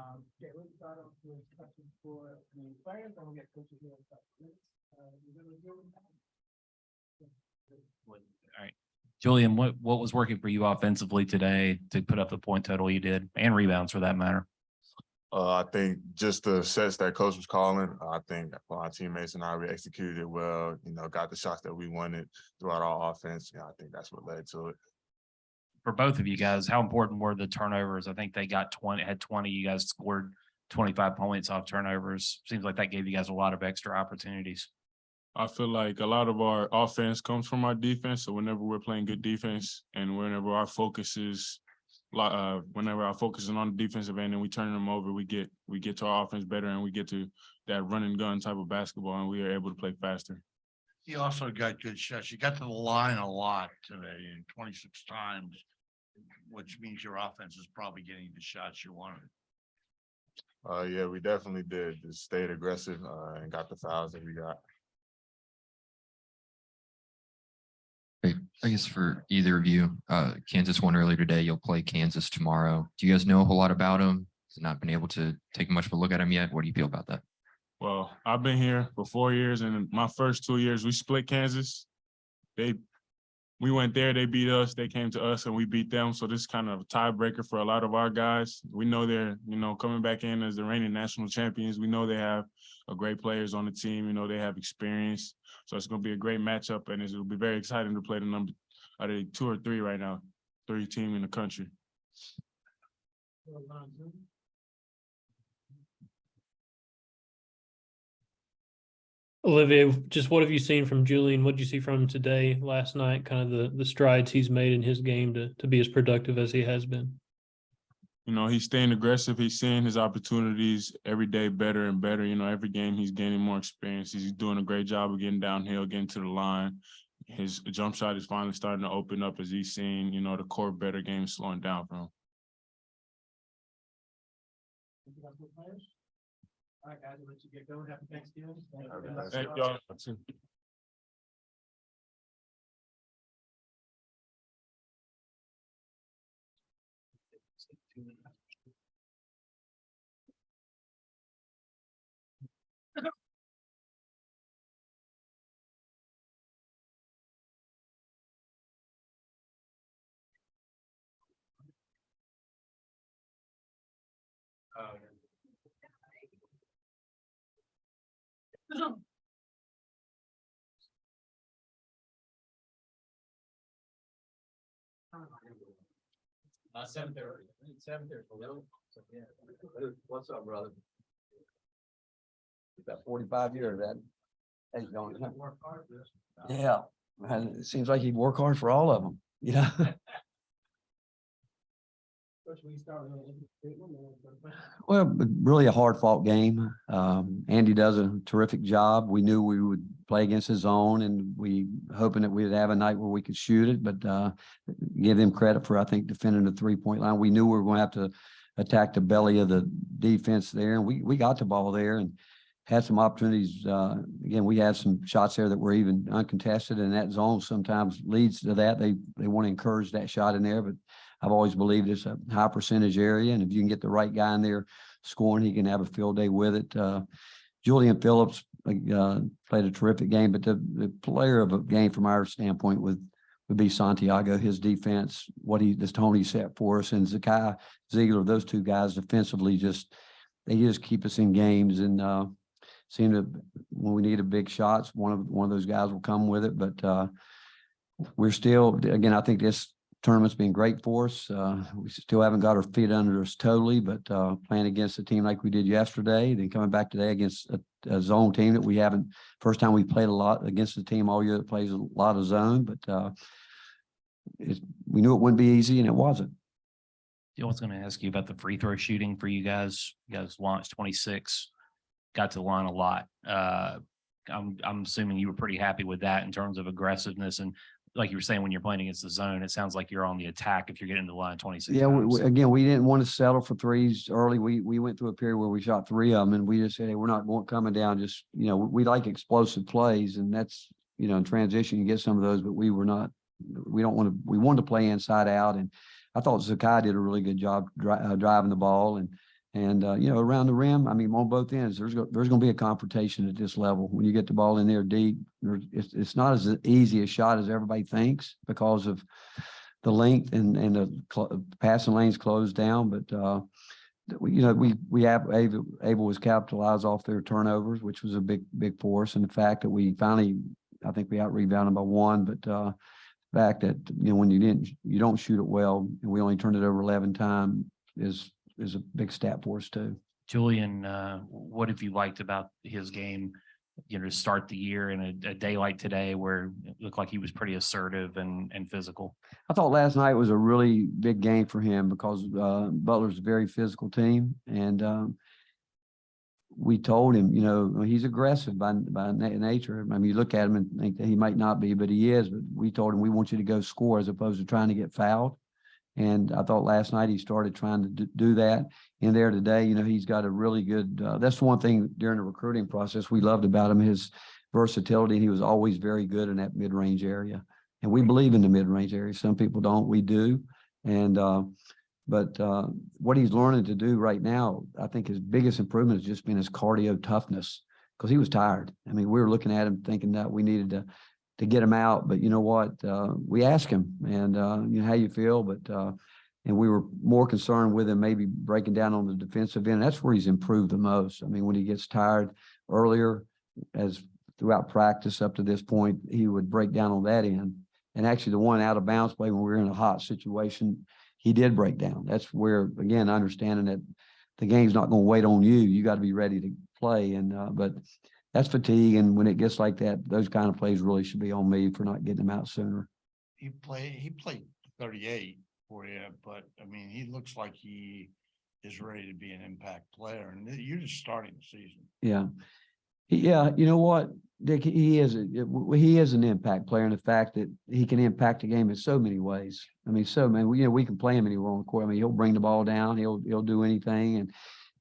Okay, let's start off with questions for the players, and we'll get coaches here in a couple minutes. You're gonna deal with that. All right, Julian, what was working for you offensively today to put up the point total you did, and rebounds for that matter? I think just the sets that coach was calling, I think our teammates and we executed it well, got the shots that we wanted throughout our offense. I think that's what led to it. For both of you guys, how important were the turnovers? I think they got 20, you guys scored 25 points off turnovers. Seems like that gave you guys a lot of extra opportunities. I feel like a lot of our offense comes from our defense. So whenever we're playing good defense and whenever our focus is on the defensive end and we turn them over, we get to our offense better and we get to that run and gun type of basketball and we are able to play faster. You also got good shots. You got to the line a lot today, 26 times, which means your offense is probably getting the shots you wanted. Yeah, we definitely did. Just stayed aggressive and got the fouls that we got. Hey, I guess for either of you, Kansas won earlier today. You'll play Kansas tomorrow. Do you guys know a whole lot about them? Has not been able to take much of a look at them yet. What do you feel about that? Well, I've been here for 4 years, and in my first 2 years, we split Kansas. We went there, they beat us, they came to us, and we beat them. So this is kind of a tiebreaker for a lot of our guys. We know they're, coming back in as the reigning national champions. We know they have great players on the team. They have experience. So it's going to be a great matchup, and it'll be very exciting to play the number, are they 2 or 3 right now? 3 team in the country. Olivier, just what have you seen from Julian? What did you see from him today, last night, kind of the strides he's made in his game to be as productive as he has been? He's staying aggressive. He's seeing his opportunities every day better and better. Every game he's gaining more experience. He's doing a great job of getting downhill, getting to the line. His jump shot is finally starting to open up as he's seeing, the core better game slowing down for him. All right, guys, I'll let you get going. Happy Thanksgiving. Thank y'all. What's up, brother? About 45 years that. Hey, don't work hard for this. Yeah, man, it seems like he'd work hard for all of them, Well, really a hard fought game. Andy does a terrific job. We knew we would play against his zone and we hoping that we'd have a night where we could shoot it, but give them credit for, I think, defending the 3-point line. We knew we were going to have to attack the belly of the defense there. And we got the ball there and had some opportunities. Again, we had some shots there that were even uncontested, and that zone sometimes leads to that. They want to encourage that shot in there, but I've always believed it's a high percentage area, and if you can get the right guy in there scoring, he can have a field day with it. Julian Phillips played a terrific game, but the player of a game from our standpoint would be Santiago. His defense, the tone he set for us, and Zakai Ziegler, those two guys defensively they just keep us in games and seem to, when we need a big shots, one of those guys will come with it. But we're still, again, I think this tournament's been great for us. We still haven't got our feet under us totally, but playing against a team like we did yesterday, then coming back today against a zone team that we haven't, first time we played a lot against a team all year that plays a lot of zone, but we knew it wouldn't be easy, and it wasn't. I was going to ask you about the free throw shooting for you guys. You guys launched 26, got to the line a lot. I'm assuming you were pretty happy with that in terms of aggressiveness. And like you were saying, when you're playing against the zone, it sounds like you're on the attack if you're getting to the line 26 Yeah, times. again, we didn't want to settle for threes early. We went through a period where we shot 3 of them, and we just said, hey, we're not coming down. Just, we like explosive plays, and that's, in transition, you get some of those, but we wanted to play inside out. And I thought Zakai did a really good job driving the ball, and And, around the rim, I mean, on both ends, there's going to be a confrontation at this level. When you get the ball in there deep, it's not as easy a shot as everybody thinks because of the length and the passing lanes closed down. But, Abel was capitalized off their turnovers, which was a big force. And the fact that we finally, I think we out-rebounded by one, but the fact that, when you don't shoot it well and we only turned it over 11 times is a big stat for us too. Julian, what have you liked about his game, to start the year in a day like today where it looked like he was pretty assertive and physical? I thought last night was a really big game for him because Butler's a very physical team. And we told him, he's aggressive by nature. I mean, you look at him and think that he might not be, but he is. But we told him we want you to go score as opposed to trying to get fouled. And I thought last night he started trying to do that. In there today, he's got a really good, that's one thing during the recruiting process we loved about him, his versatility. He was always very good in that mid-range area. And we believe in the mid-range area. Some people don't, we do. And, but what he's learning to do right now, I think his biggest improvement has just been his cardio toughness because he was tired. I mean, we were looking at him thinking that we needed to get him out, but you know what? We asked him and, how you feel, but, and we were more concerned with him maybe breaking down on the defensive end. That's where he's improved the most. I mean, when he gets tired earlier, as throughout practice up to this point, he would break down on that end. And actually the one out of bounds play when we were in a hot situation, he did break down. That's where, again, understanding that the game's not going to wait on you. You got to be ready to play. And, but that's fatigue. And when it gets like that, those kind of plays really should be on me for not getting them out sooner. He played 38 for you, but I mean, he looks like he is ready to be an impact player. And you're just starting the season. Yeah. Yeah. You know what, Dick, he is an impact player in the fact that he can impact the game in so many ways. I mean, we can play him anywhere on the court. I mean, he'll bring the ball down. He'll do anything.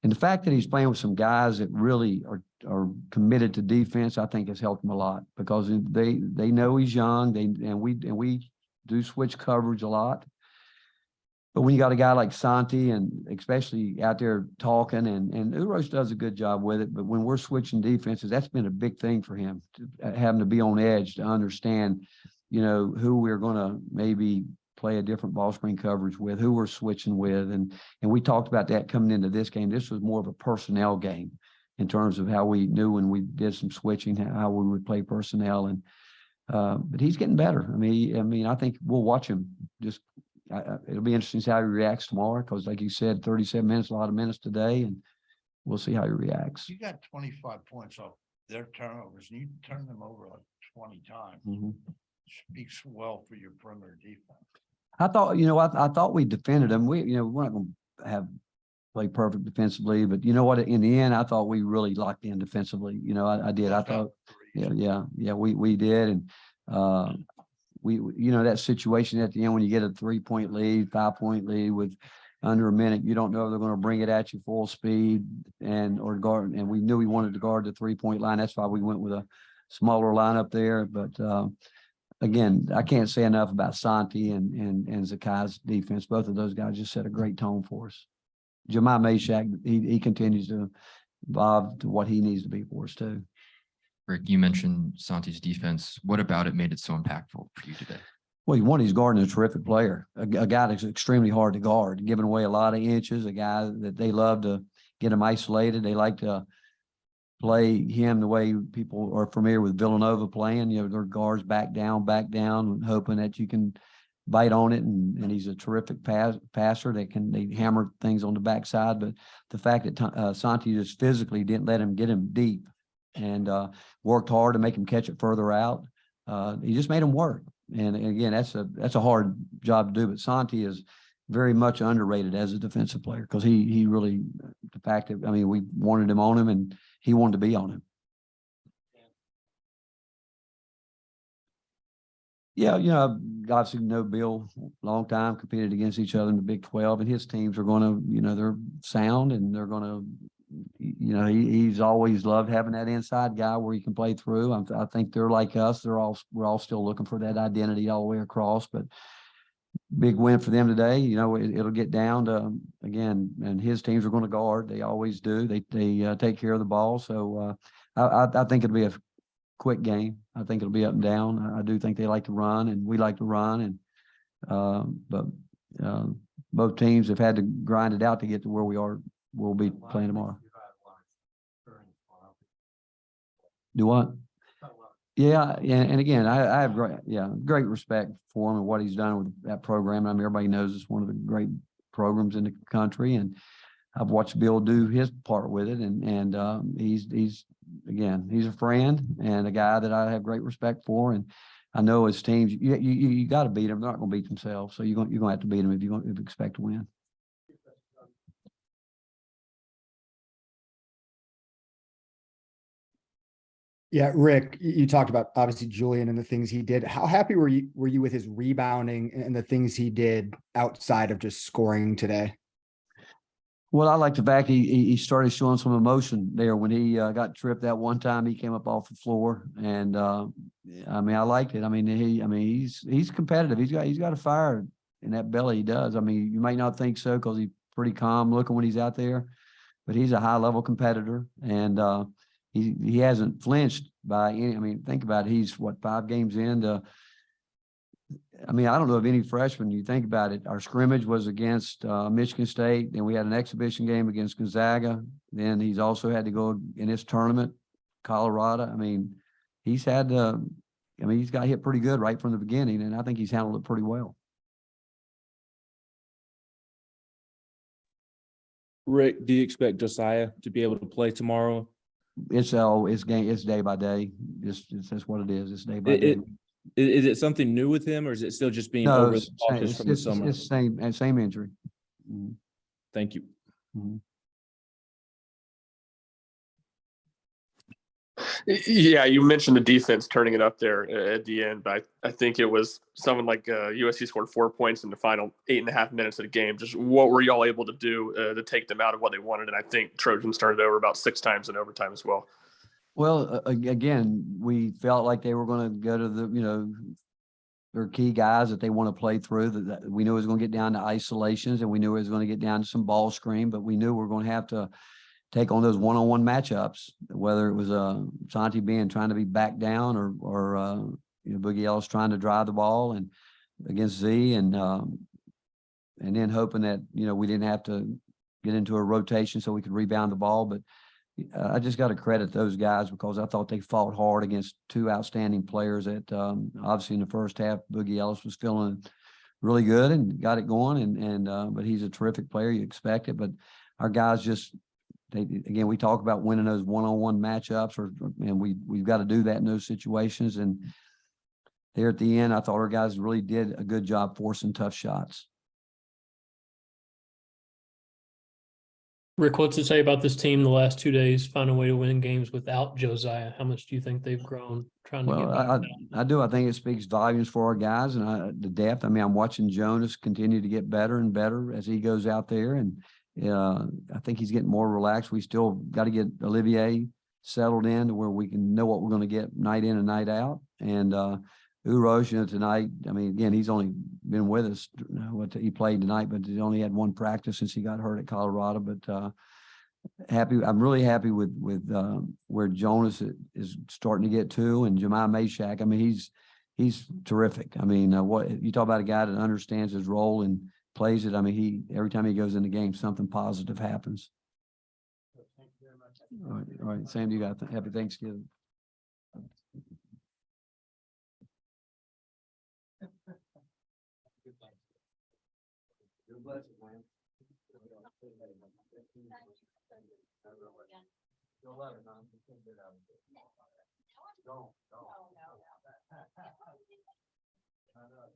And the fact that he's playing with some guys that really are committed to defense, I think has helped him a lot because they know he's young. And we do switch coverage a lot. But when you got a guy like Santi and especially out there talking and Uros does a good job with it, but when we're switching defenses, that's been a big thing for him, having to be on edge to understand, who we're going to maybe play a different ball screen coverage with, who we're switching with. And we talked about that coming into this game. This was more of a personnel game in terms of how we knew when we did some switching, how we would play personnel. And but he's getting better. I mean, I think we'll watch him just. It'll be interesting to see how he reacts tomorrow because, like you said, 37 minutes, a lot of minutes today, and we'll see how he reacts. You got 25 points off their turnovers, and you turn them over like 20 times. Mm-hmm. Speaks well for your perimeter defense. I thought, I thought we defended them. We're not going to have play perfect defensively, but you know what? In the end, I thought we really locked in defensively. I did. I thought, yeah, we did, and we that situation at the end when you get a 3-point lead, 5-point lead with under a minute, you don't know if they're going to bring it at you full speed or guard. And we knew we wanted to guard the 3-point line. That's why we went with a smaller lineup there. But again, I can't say enough about Santi and Zakai's defense. Both of those guys just set a great tone for us. Jemai Meshack, he continues to evolve to what he needs to be for us too. Rick, you mentioned Santi's defense. What about it made it so impactful for you today? Well, he's guarding a terrific player, a guy that's extremely hard to guard, giving away a lot of inches, a guy that they love to get him isolated. They like to play him the way people are familiar with Villanova playing. Their guards back down, hoping that you can bite on it. And he's a terrific passer that they hammer things on the backside. But the fact that Santi just physically didn't let him get him deep and worked hard to make him catch it further out. He just made him work. And again, that's a hard job to do, but Santi is very much underrated as a defensive player because he really, the fact that, we wanted him on him and he wanted to be on him. Yeah, obviously know Bill, long time, competed against each other in the Big 12, and his teams are going to, they're sound and they're going to, he's always loved having that inside guy where he can play through. I think they're like us. We're all still looking for that identity all the way across. But big win for them today. You know, it'll get down to, again, and his teams are going to guard. They always do. They take care of the ball. So I think it'll be a quick game. I think it'll be up and down. I do think they like to run, and we like to run. And but both teams have had to grind it out to get to where we are. We'll be playing tomorrow. Do what? Yeah, and again, I have great respect for him and what he's done with that program. I mean, everybody knows it's one of the great programs in the country, and I've watched Bill do his part with it, and he's a friend and a guy that I have great respect for, and I know his teams. You got to beat them. They're not going to beat themselves, so you're going to have to beat them if you expect to win. Yeah, Rick, you talked about obviously Julian and the things he did. How happy were you with his rebounding and the things he did outside of just scoring today? Well, I like the fact he started showing some emotion there when he got tripped that one time. He came up off the floor, and I mean, I liked it. I mean, he's competitive. He's got a fire in that belly. He does. I mean, you might not think so because he's pretty calm looking when he's out there, but he's a high level competitor, and he hasn't flinched by any. I mean, think about it. He's what, 5 games into. I mean, I don't know of any freshman. You think about it. Our scrimmage was against Michigan State. Then we had an exhibition game against Gonzaga. Then he's also had to go in this tournament, Colorado. I mean, he's had he's got hit pretty good right from the beginning, and I think he's handled it pretty well. Rick, do you expect Josiah to be able to play tomorrow? It's day by day. That's what it is. It's day by day. Is it something new with him, or is it still just being No, overly cautious from the summer? It's same injury. Mm-hmm. Thank you. Mm-hmm. Yeah, you mentioned the defense turning it up there at the end, but I think it was someone like USC scored 4 points in the final 8.5 minutes of the game. Just what were y'all able to do to take them out of what they wanted? And I think Trojans turned it over about 6 times in overtime as well. Well, again, we felt like they were going to go to their key guys that they want to play through. That we knew it was going to get down to isolations, and we knew it was going to get down to some ball screen, but we knew we were going to have to take on those one-on-one matchups, whether it was Santi trying to be back down or Boogie Ellis trying to drive the ball and against Z, and then hoping that we didn't have to get into a rotation so we could rebound the ball. But I just got to credit those guys because I thought they fought hard against 2 outstanding players that obviously in the first half, Boogie Ellis was feeling really good and got it going. But he's a terrific player. You expect it. But our guys again, we talk about winning those one-on-one matchups and we've got to do that in those situations. And there at the end, I thought our guys really did a good job forcing tough shots. Rick, what's it say about this team the last 2 days, find a way to win games without Josiah? How much do you think they've grown trying to get back? I do. I think it speaks volumes for our guys and the depth. I mean, I'm watching Jonas continue to get better and better as he goes out there. And I think he's getting more relaxed. We still got to get Olivier settled in to where we can know what we're going to get night in and night out. And Uros, tonight, I mean, again, he's only been with us. He played tonight, but he only had 1 practice since he got hurt at Colorado. But I'm really happy with where Jonas is starting to get to, and Jemai Meshack. I mean, he's terrific. I mean, what you talk about a guy that understands his role and plays it. I mean, every time he goes in the game, something positive happens. Thank you very much. All right, Sam, you got happy Thanksgiving. You're blessed, man. You'll love it, man. Don't. I know.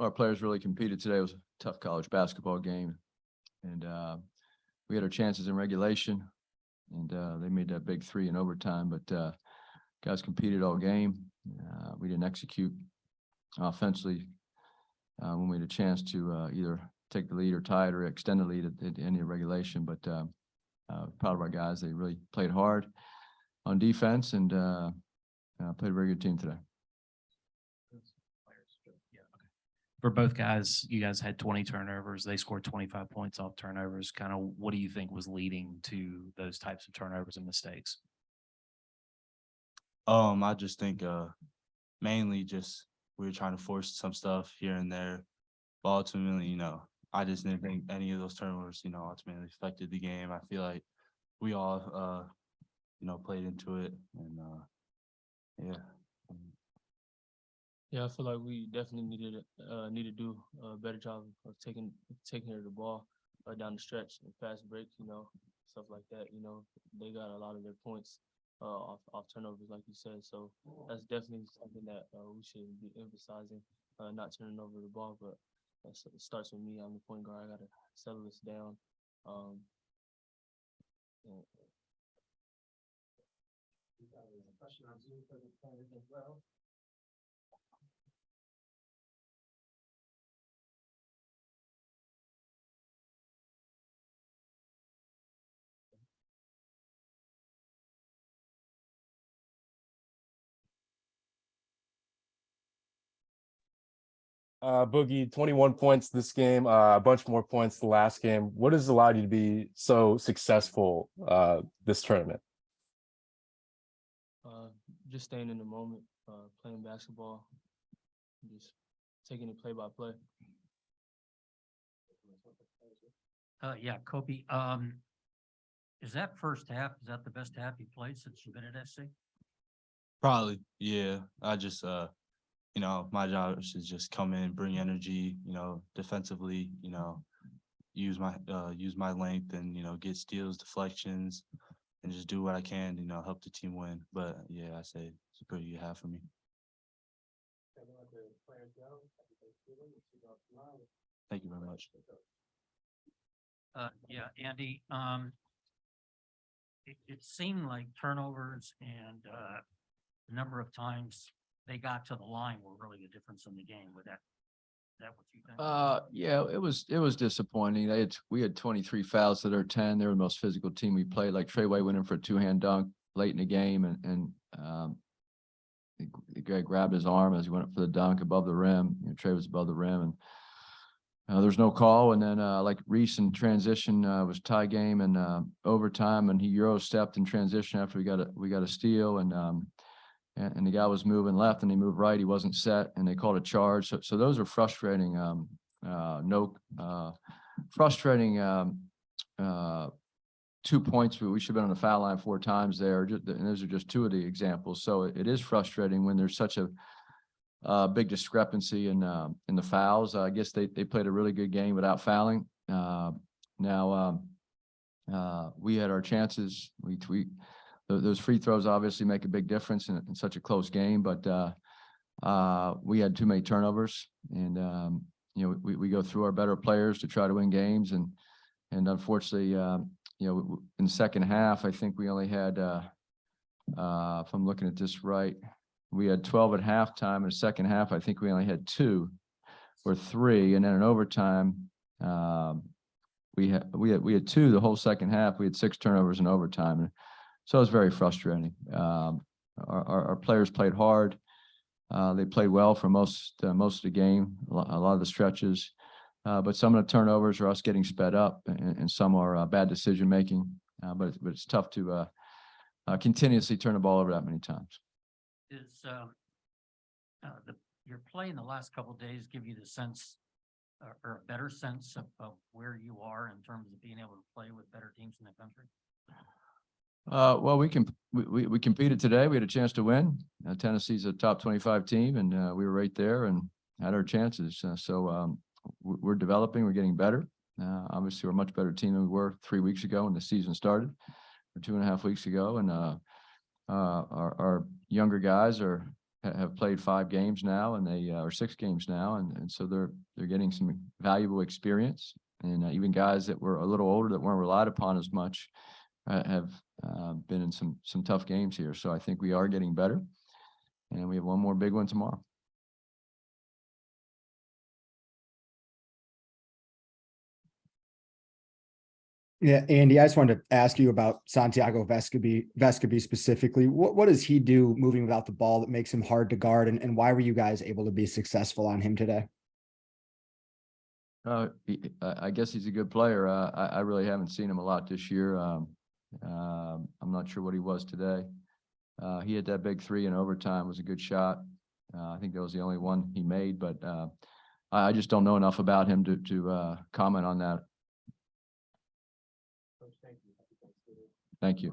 Our players really competed today. It was a tough college basketball game. And we had our chances in regulation, and they made that big three in overtime, but guys competed all game. We didn't execute offensively when we had a chance to either take the lead or tie it or extend the lead at the end of regulation. But proud of our guys. They really played hard on defense and played a very good team today. For both guys, you guys had 20 turnovers. They scored 25 points off turnovers. Kind of what do you think was leading to those types of turnovers and mistakes? I just think mainly just we were trying to force some stuff here and there. But ultimately, I just didn't think any of those turnovers, ultimately affected the game. I feel like we all played into it, and yeah. Yeah, I feel like we definitely need to do a better job of taking care of the ball down the stretch and fast breaks, stuff like that. They got a lot of their points off turnovers, like you said. So that's definitely something that we should be emphasizing, not turning over the ball. But it starts with me. I'm the point guard. I got to settle this down. Boogie, 21 points this game, a bunch more points the last game. What has allowed you to be so successful this tournament? Just staying in the moment, playing basketball, just taking it play by play. Yeah, Kobe. Is that first half? Is that the best half you played since you've been at SC? Probably, yeah. I just my job is to just come in, bring energy, defensively, use my length and, get steals, deflections, and just do what I can, help the team win. But yeah, I say it's a pretty good half for me. Thank you very much. Yeah, Andy, it seemed like turnovers and the number of times they got to the line were really the difference in the game. With that, is that what you think? Yeah, it was disappointing. We had 23 fouls to their 10. They were the most physical team we played. Like Treyway went in for a two-hand dunk late in the game, and the guy grabbed his arm as he went up for the dunk above the rim. Trey was above the rim, and there's no call. And then like Reese in transition was tie game and overtime, and he Euro stepped in transition after we got a steal, and the guy was moving left and he moved right. He wasn't set, and they called a charge. So those are frustrating. Frustrating 2 points. We should have been on the foul line 4 times there. And those are just 2 of the examples. So it is frustrating when there's such a big discrepancy in the fouls. I guess they played a really good game without fouling. Now we had our chances. Those free throws obviously make a big difference in such a close game, but we had too many turnovers, and we go through our better players to try to win games, and unfortunately, in the second half, I think we only had, if I'm looking at this right, we had 12 at halftime. In the second half, I think we only had 2 or 3, and then in overtime, we had 2 the whole second half. We had 6 turnovers in overtime. So it was very frustrating. Our players played hard. They played well for most of the game, a lot of the stretches. But some of the turnovers are us getting sped up, and some are bad decision making. But it's tough to continuously turn the ball over that many times. Is your play in the last couple of days give you the sense or a better sense of where you are in terms of being able to play with better teams in the country? Well, we competed today. We had a chance to win. Tennessee's a top 25 team, and we were right there. And had our chances. We're developing, we're getting better. Obviously, we're a much better team than we were 3 weeks ago when the season started, or 2.5 weeks ago. And our younger guys have played 5 games now, and they are 6 games now, and so they're getting some valuable experience. And even guys that were a little older that weren't relied upon as much have been in some tough games here. So I think we are getting better, and we have one more big one tomorrow. Yeah, Andy, I just wanted to ask you about Santiago Vescovi specifically. What does he do moving without the ball that makes him hard to guard, and why were you guys able to be successful on him today? I guess he's a good player. I really haven't seen him a lot this year. I'm not sure what he was today. He had that big 3 in overtime. It was a good shot. I think that was the only one he made, but I just don't know enough about him to comment on that. Thank you.